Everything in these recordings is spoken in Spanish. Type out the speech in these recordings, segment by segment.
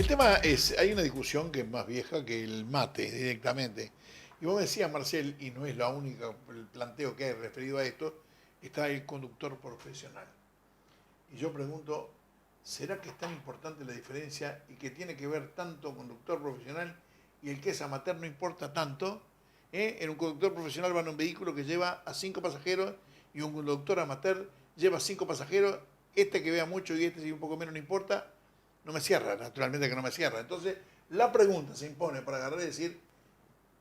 El tema es, hay una discusión que es más vieja que el mate directamente. Y vos me decías, Marcel, y no es la única, el planteo que hay referido a esto, está el conductor profesional. Y yo pregunto, ¿será que es tan importante la diferencia y que tiene que ver tanto conductor profesional y el que es amateur no importa tanto? En un conductor profesional va en un vehículo que lleva a 5 pasajeros y un conductor amateur lleva 5 pasajeros. Este que vea mucho y este si un poco menos no importa, no me cierra, naturalmente que no me cierra. Entonces, la pregunta se impone para agarrar y decir,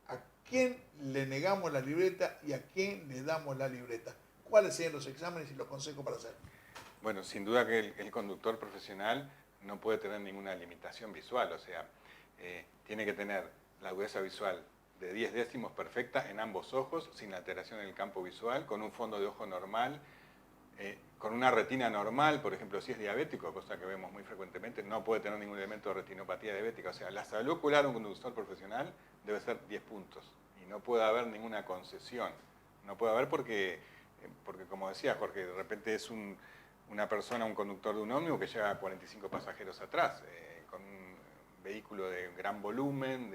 ¿a quién le negamos la libreta y a quién le damos la libreta? ¿Cuáles serían los exámenes y los consejos para hacer? Bueno, sin duda que el conductor profesional no puede tener ninguna limitación visual, o sea, tiene que tener la agudeza visual de 10 décimos perfecta en ambos ojos, sin alteración en el campo visual, con un fondo de ojo normal, con una retina normal. Por ejemplo, si es diabético, cosa que vemos muy frecuentemente, no puede tener ningún elemento de retinopatía diabética. O sea, la salud ocular de un conductor profesional debe ser 10 puntos y no puede haber ninguna concesión. No puede haber porque como decía Jorge, de repente es una persona, un conductor de un ómnibus que lleva 45 pasajeros atrás, con un vehículo de gran volumen,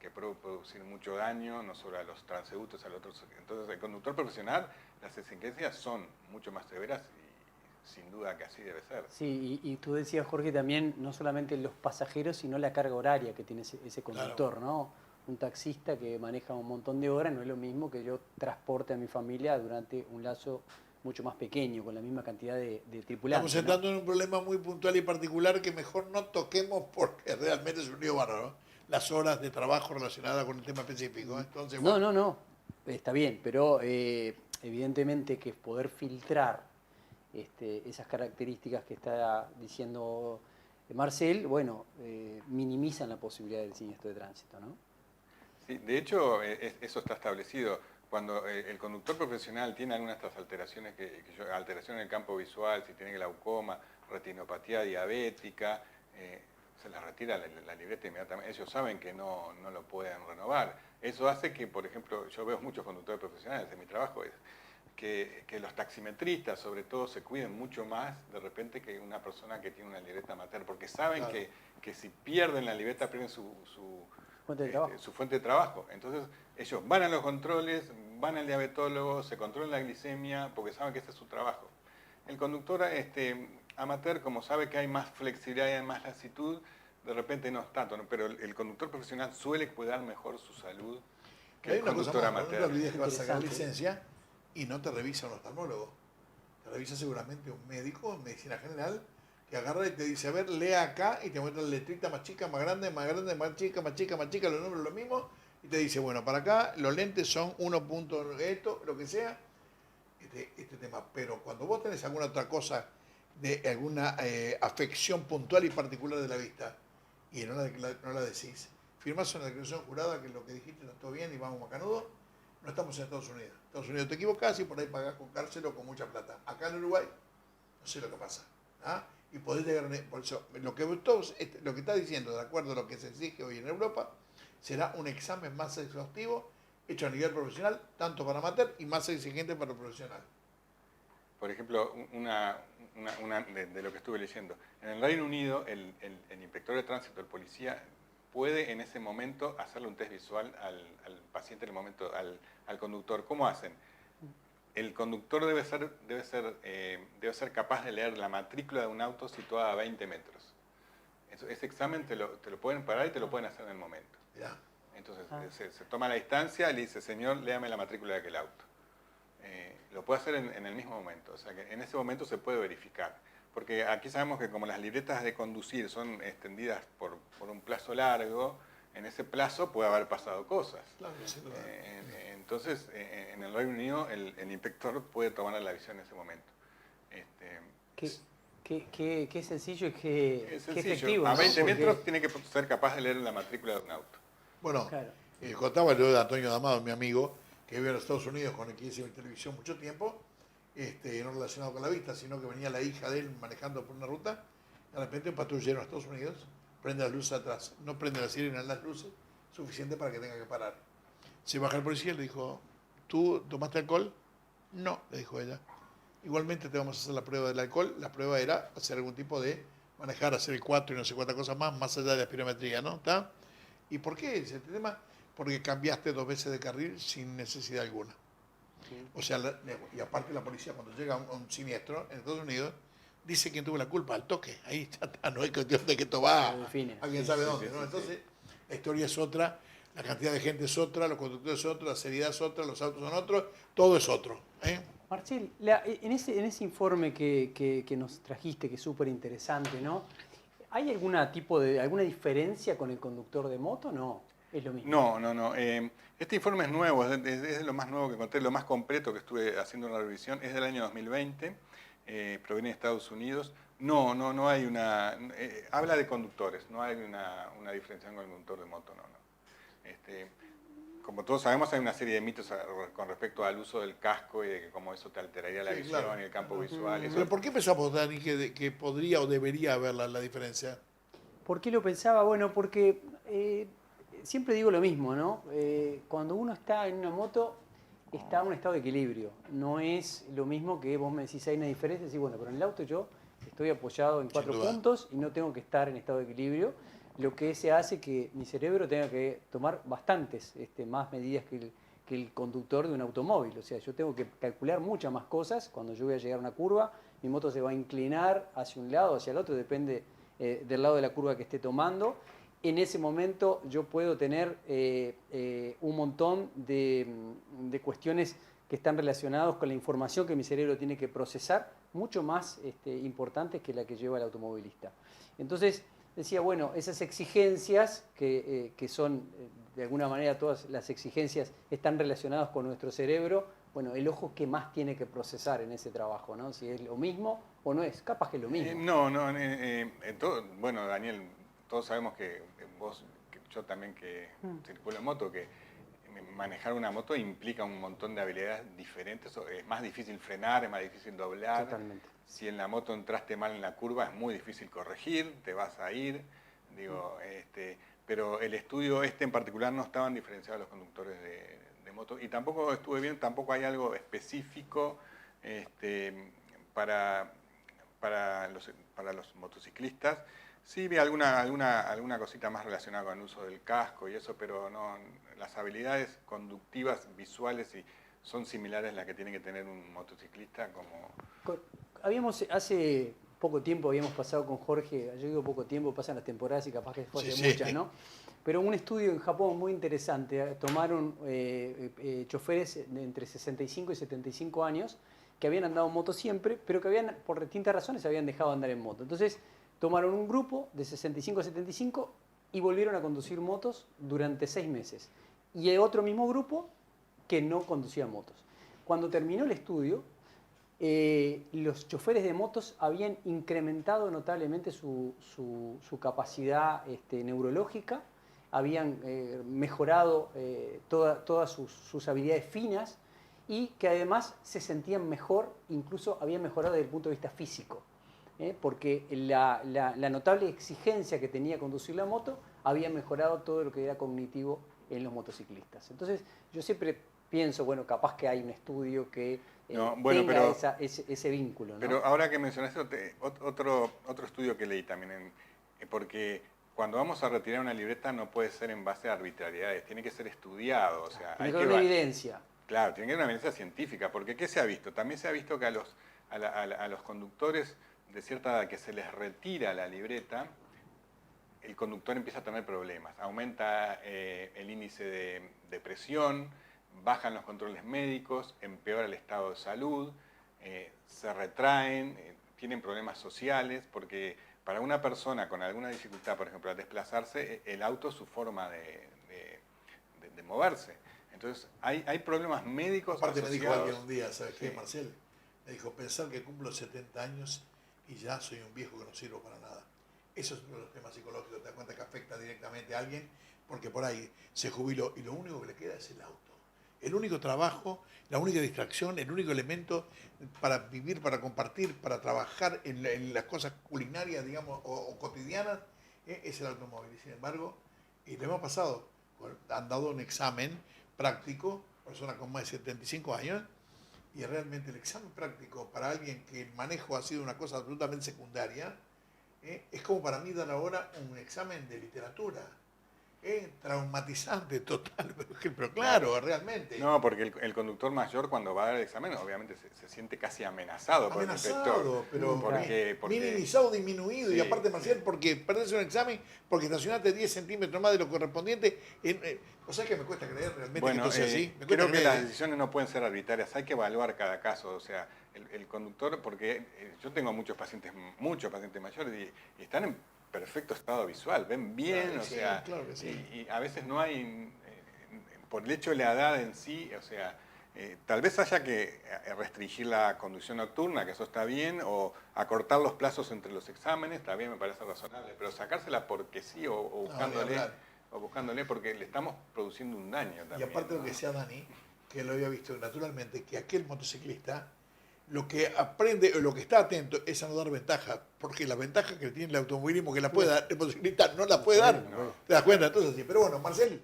que puede producir mucho daño, no solo a los transeúntes, a los otros. Entonces, el conductor profesional, las exigencias son mucho más severas y sin duda que así debe ser. Sí, y tú decías, Jorge, también no solamente los pasajeros, sino la carga horaria que tiene ese Claro. conductor, ¿no? Un taxista que maneja un montón de horas no es lo mismo que yo transporte a mi familia durante un lazo mucho más pequeño, con la misma cantidad de Estamos tripulantes, ¿no? entrando en un problema muy puntual y particular que mejor no toquemos porque realmente es un lío bárbaro, ¿no? Las horas de trabajo relacionadas con el tema específico, ¿eh? Entonces, No, bueno, no, no, está bien, pero evidentemente que poder filtrar esas características que está diciendo Marcel, bueno, minimizan la posibilidad del siniestro de tránsito, ¿no? Sí, de hecho, eso está establecido. Cuando el conductor profesional tiene algunas de estas alteraciones, alteración en el campo visual, si tiene glaucoma, retinopatía diabética, se les retira la libreta inmediatamente. Ellos saben que no lo pueden renovar. Eso hace que, por ejemplo, yo veo muchos conductores profesionales en mi trabajo, que los taximetristas, sobre todo, se cuiden mucho más de repente que una persona que tiene una libreta amateur, porque saben claro. que si pierden la libreta, pierden Fuente de trabajo. su fuente de trabajo. Entonces, ellos van a los controles, van al diabetólogo, se controlan la glicemia, porque saben que ese es su trabajo. El conductor amateur, como sabe que hay más flexibilidad y hay más lasitud, de repente no es tanto, ¿no? Pero el conductor profesional suele cuidar mejor su salud que Hay el una cosa conductor más, no te amateur. olvides que vas a sacar Interesante. licencia y no te revisa un oftalmólogo. Te revisa seguramente un médico en medicina general que agarra y te dice, a ver, lea acá y te muestra la letrita más chica, más grande, más chica, más chica, más chica, los números lo mismo y te dice, bueno, para acá los lentes son 1 punto esto, lo que sea, este tema. Pero cuando vos tenés alguna otra cosa de alguna afección puntual y particular de la vista y no la decís, firmás una declaración jurada que lo que dijiste no está bien y vamos macanudo, no estamos en Estados Unidos. En Estados Unidos te equivocás y por ahí pagás con cárcel o con mucha plata. Acá en Uruguay, no sé lo que pasa. ¿Ah? Y podés llegar por eso, lo que está diciendo, de acuerdo a lo que se exige hoy en Europa, será un examen más exhaustivo hecho a nivel profesional, tanto para amateur y más exigente para el profesional. Por ejemplo, de lo que estuve leyendo. En el Reino Unido, el inspector de tránsito, el policía, puede en ese momento hacerle un test visual al paciente, en el momento, al conductor. ¿Cómo hacen? El conductor debe ser capaz de leer la matrícula de un auto situada a 20 metros. Ese examen te lo pueden parar y te lo pueden hacer en el momento. ¿Ya? Entonces Ah, se toma la distancia y le dice, señor, léame la matrícula de aquel auto. Lo puede hacer en el mismo momento, o sea que en ese momento se puede verificar. Porque aquí sabemos que como las libretas de conducir son extendidas por un plazo largo, en ese plazo puede haber pasado cosas. Claro, sin duda. Entonces, en el Reino Unido, el inspector puede tomar la visión en ese momento. Este, qué, qué sencillo y qué, es qué sencillo, efectivo, a ¿no? 20 Porque, metros tiene que ser capaz de leer la matrícula de un auto. Bueno, claro, contaba yo de Antonio Damado, mi amigo, que vive en los Estados Unidos, con el que hice mi televisión mucho tiempo, no relacionado con la vista, sino que venía la hija de él manejando por una ruta, de repente un patrullero en Estados Unidos prende las luces atrás, no prende la sirena en las luces, suficiente para que tenga que parar. Se baja el policía y le dijo, ¿tú tomaste alcohol? No, le dijo ella. Igualmente te vamos a hacer la prueba del alcohol. La prueba era hacer algún tipo de manejar, hacer el 4 y no sé cuántas cosas más, más allá de la espirometría, ¿no? ¿Está? ¿Y por qué ese tema? Porque cambiaste 2 veces de carril sin necesidad alguna. O sea, y aparte la policía cuando llega a un siniestro en Estados Unidos, dice quién tuvo la culpa al toque. Ahí ya está, no hay cuestión de que esto va Lo define. alguien sabe dónde, ¿no? Entonces, la historia es otra, la cantidad de gente es otra, los conductores son otros, la seriedad es otra, los autos son otros, todo es otro. Marcel, en ese informe que nos trajiste, que es súper interesante, ¿no? ¿Hay alguna diferencia con el conductor de moto? No, es lo mismo. No. Este informe es nuevo, es de lo más nuevo que encontré, lo más completo que estuve haciendo una revisión, es del año 2020, proviene de Estados Unidos. No hay una... habla de conductores, no hay una diferenciación con el conductor de moto, no. Como todos sabemos, hay una serie de mitos con respecto al uso del casco y de que como eso te alteraría la visión y el campo visual. Eso... ¿Pero por qué pensamos, Dani, que podría o debería haber la diferencia? ¿Por qué lo pensaba? Bueno, porque siempre digo lo mismo, ¿no? Cuando uno está en una moto, está en un estado de equilibrio. No es lo mismo que vos me decís, hay una diferencia, decís, bueno, pero en el auto yo estoy apoyado en 4 puntos y no tengo que estar en estado de equilibrio, lo que se hace que mi cerebro tenga que tomar bastantes más medidas que el conductor de un automóvil. O sea, yo tengo que calcular muchas más cosas. Cuando yo voy a llegar a una curva, mi moto se va a inclinar hacia un lado o hacia el otro, depende del lado de la curva que esté tomando. En ese momento yo puedo tener un montón de cuestiones que están relacionadas con la información que mi cerebro tiene que procesar, mucho más importantes que la que lleva el automovilista. Entonces, decía, bueno, esas exigencias que son, de alguna manera, todas las exigencias están relacionadas con nuestro cerebro. Bueno, el ojo, ¿qué más tiene que procesar en ese trabajo, ¿no? Si es lo mismo o no es, capaz que es lo mismo. Bueno, Daniel, todos sabemos que vos, yo también que circulo en moto, que manejar una moto implica un montón de habilidades diferentes. Es más difícil frenar, es más difícil doblar. Totalmente. Si en la moto entraste mal en la curva, es muy difícil corregir, te vas a ir. Pero el estudio en particular no estaban diferenciados los conductores de moto. Y tampoco estuve bien, tampoco hay algo específico para los motociclistas. Sí vi alguna cosita más relacionada con el uso del casco y eso, pero no, las habilidades conductivas, visuales, son similares a las que tiene que tener un motociclista como... Hace poco tiempo habíamos pasado con Jorge, yo digo poco tiempo, pasan las temporadas y capaz que fue hace muchas, ¿no? Pero un estudio en Japón muy interesante, tomaron choferes de entre 65 y 75 años que habían andado en moto siempre, pero que por distintas razones habían dejado de andar en moto. Entonces, tomaron un grupo de 65 a 75 y volvieron a conducir motos durante 6 meses. Y el otro mismo grupo que no conducía motos. Cuando terminó el estudio, los choferes de motos habían incrementado notablemente su capacidad neurológica, habían mejorado todas sus habilidades finas y que además se sentían mejor, incluso habían mejorado desde el punto de vista físico. Porque la notable exigencia que tenía conducir la moto había mejorado todo lo que era cognitivo en los motociclistas. Entonces, yo siempre pienso, bueno, capaz que hay un estudio que tenga ese vínculo, ¿no? Pero ahora que mencionaste otro estudio que leí también, porque cuando vamos a retirar una libreta no puede ser en base a arbitrariedades, tiene que ser estudiado. O sea, tiene que haber una evidencia. Claro, tiene que haber una evidencia científica, porque ¿qué se ha visto? También se ha visto que a los conductores de cierta edad que se les retira la libreta, el conductor empieza a tener problemas. Aumenta el índice de depresión, bajan los controles médicos, empeora el estado de salud, se retraen, tienen problemas sociales, porque para una persona con alguna dificultad, por ejemplo, al desplazarse, el auto es su forma de moverse. Entonces, hay problemas médicos aparte asociados. Me dijo alguien un día, ¿sabes qué, Marcel? Me dijo, pensar que cumplo 70 años y ya soy un viejo que no sirvo para nada. Eso es uno de los temas psicológicos, te das cuenta que afecta directamente a alguien, porque por ahí se jubiló y lo único que le queda es el auto. El único trabajo, la única distracción, el único elemento para vivir, para compartir, para trabajar en las cosas culinarias, digamos, o cotidianas, es el automóvil. Y sin embargo, y lo hemos pasado, han dado un examen práctico, personas con más de 75 años, y realmente el examen práctico para alguien que el manejo ha sido una cosa absolutamente secundaria, Es como para mí dar ahora un examen de literatura. Traumatizante total, pero claro, realmente. No, porque el conductor mayor cuando va a dar el examen obviamente se siente casi amenazado por el inspector. Pero porque minimizado, disminuido, sí, y aparte, Marcial, sí. porque perdés un examen, porque estacionaste 10 centímetros más de lo correspondiente. O sea que me cuesta creer realmente Bueno, que esto sea así. Me creo cuesta que creer, las decisiones no pueden ser arbitrarias, hay que evaluar cada caso. O sea, el conductor, porque yo tengo muchos pacientes mayores y están en perfecto estado visual, ven bien, Claro, o sí, sea, claro que sí. y a veces no hay, por el hecho de la edad en sí, o sea, tal vez haya que restringir la conducción nocturna, que eso está bien, o acortar los plazos entre los exámenes, también me parece razonable, pero sacársela porque sí o buscándole porque le estamos produciendo un daño también. Y aparte ¿no? lo que decía Dani, que lo había visto naturalmente, que aquel motociclista lo que aprende o lo que está atento es a no dar ventaja, porque la ventaja que tiene el automovilismo que la puede dar, el motociclista no la puede dar. No. ¿Te das cuenta? Entonces sí. Pero bueno, Marcel,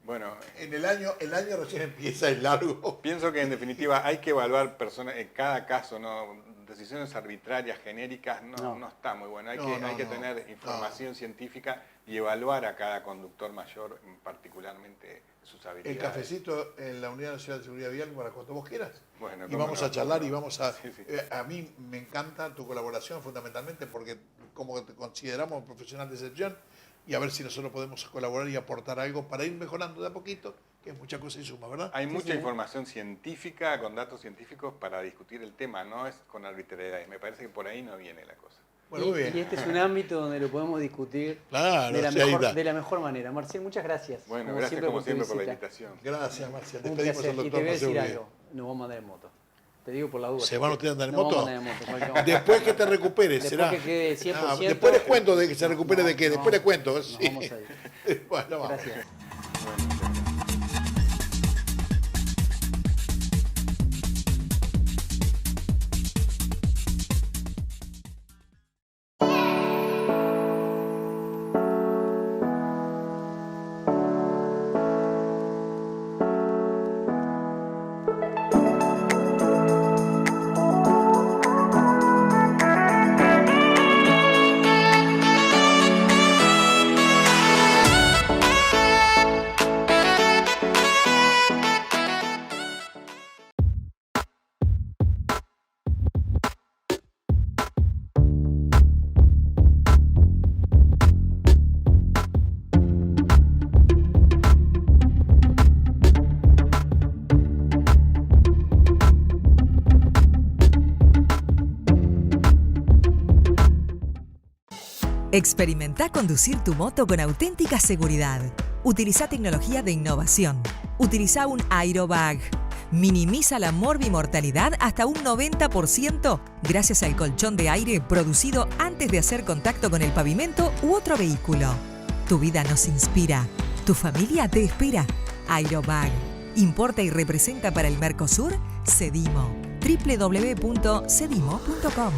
Bueno, el año recién empieza, es largo. pienso que en definitiva hay que evaluar personas en cada caso, ¿no? Decisiones arbitrarias, genéricas, no está muy bueno. Hay que tener información científica y evaluar a cada conductor mayor, particularmente sus habilidades. El cafecito en la Unidad Nacional de Seguridad Vial para cuando vos quieras. Bueno, Y vamos a charlar no. y vamos a... Sí, sí. A mí me encanta tu colaboración fundamentalmente porque como te consideramos un profesional de excepción y a ver si nosotros podemos colaborar y aportar algo para ir mejorando de a poquito, que es mucha cosa y suma, ¿verdad? Hay mucha información científica, con datos científicos para discutir el tema, no es con arbitrariedades. Me parece que por ahí no viene la cosa. Bueno, muy bien. Y este es un ámbito donde lo podemos discutir Claro, de la mejor manera. Marcial, muchas gracias. Bueno, gracias como siempre por la visita. invitación. Gracias, Marcial. Un Despedimos placer. al Y te doctor voy a decir Marcelo algo, nos vamos a andar en moto. Te digo por la duda. ¿Se van ustedes a andar en Nos moto? vamos a andar en moto, cualquier momento. Después que te recuperes, Después será. que quede 100%. Después les cuento de que se recupere de qué. No, Después les cuento. nos Sí. vamos a ir. Bueno, vamos. Gracias. Bueno, Experimenta conducir tu moto con auténtica seguridad. Utiliza tecnología de innovación. Utiliza un aerobag. Minimiza la morbimortalidad hasta un 90% gracias al colchón de aire producido antes de hacer contacto con el pavimento u otro vehículo. Tu vida nos inspira. Tu familia te espera. Aerobag. Importa y representa para el Mercosur Sedimo. www.sedimo.com